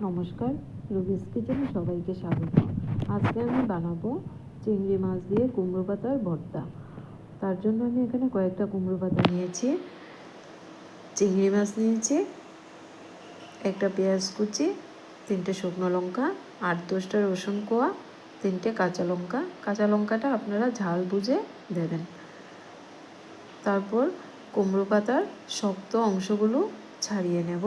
নমস্কার, রুবিস কিচেনে সবাইকে স্বাগত। আজকে আমি বানাবো চিংড়ি মাছ দিয়ে কুমড়ো পাতার ভর্তা। তার জন্য আমি এখানে কয়েকটা কুমড়ো পাতা নিয়েছি, চিংড়ি মাছ নিয়েছি, একটা পেঁয়াজ কুচি, 3টে শুকনো লঙ্কা, 8-10টা রসুন কোয়া, 3টে কাঁচা লঙ্কা। কাঁচা লঙ্কাটা আপনারা ঝাল বুঝে দেবেন। তারপর কুমড়ো পাতার শক্ত অংশগুলো ছাড়িয়ে নেব।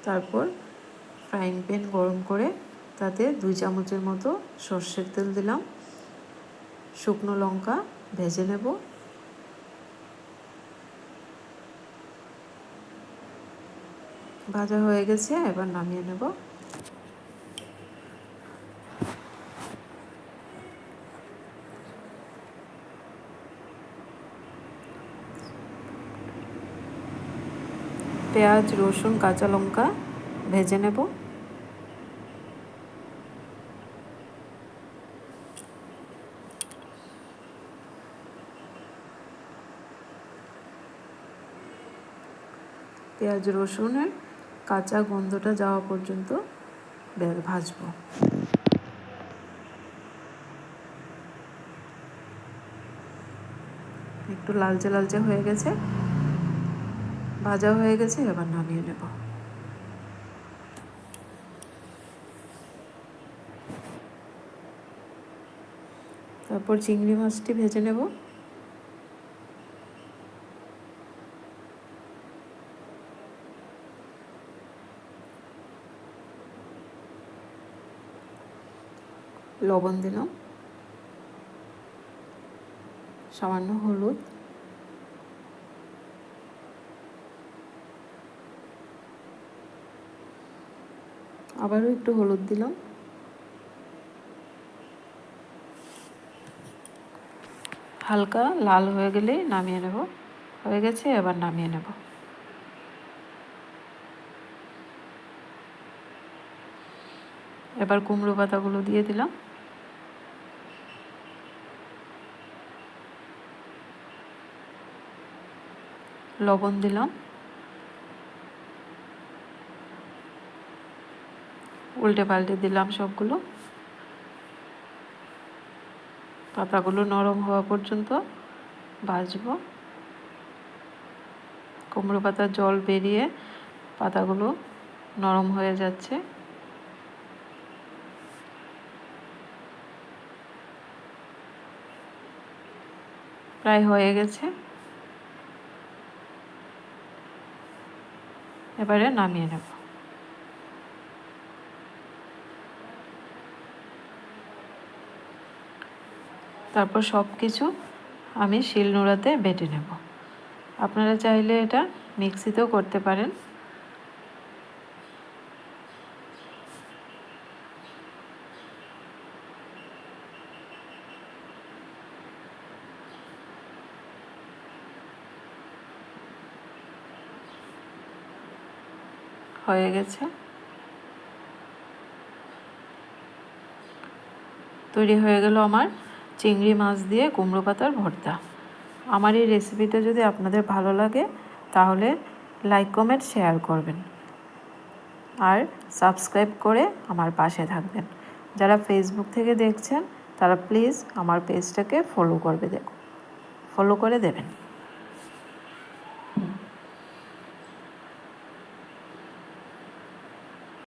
তারপর ফ্রাইং প্যান গরম করে তাতে 2 চামচের মতো সর্ষের তেল দিলাম। শুকনো লঙ্কা ভেজে নেব। ভাজা হয়ে গেছে, এবার নামিয়ে নেব। পেঁয়াজ, রসুন, কাঁচা লঙ্কা ভেজে নেব। পেঁয়াজ রসুনের কাঁচা গন্ধটা যাওয়া পর্যন্ত ভাজবো। একটু লালচে লালচে হয়ে গেছে, ভাজা হয়ে গেছে, এবার নামিয়ে নেব। তারপর চিংড়ি মাছটি ভেজে নেব। লবণ দিলাম, সামান্য হলুদ, আবারও একটু হলুদ দিলাম, হালকা লাল হয়ে গেলেই নামিয়ে নেব। হয়ে গেছে, এবার নামিয়ে নেব। এবার কুমড়ো পাতাগুলো দিয়ে দিলাম। লবণ দিলাম, উল্টে পাল্টে দিলাম সবগুলো। পাতাগুলো নরম হওয়া পর্যন্ত ভাজবো। কুমড়ো পাতার জল বেরিয়ে পাতাগুলো নরম হয়ে যাচ্ছে। প্রায় হয়ে গেছে, এবারে নামিয়ে নেব। তারপর সব কিছু আমি শিলনোড়াতে বেটে নেব। আপনারা চাইলে এটা মিক্সিতেও করতে পারেন। হয়ে গেছে, তৈরি হয়ে গেল আমার চিংড়ি মাছ দিয়ে কুমড়ো পাতার ভর্তা। আমার এই রেসিপিটা যদি আপনাদের ভালো লাগে তাহলে লাইক, কমেন্ট, শেয়ার করবেন আর সাবস্ক্রাইব করে আমার পাশে থাকবেন। যারা ফেসবুক থেকে দেখছেন তারা প্লিজ আমার পেজটাকে ফলো করে দেবেন।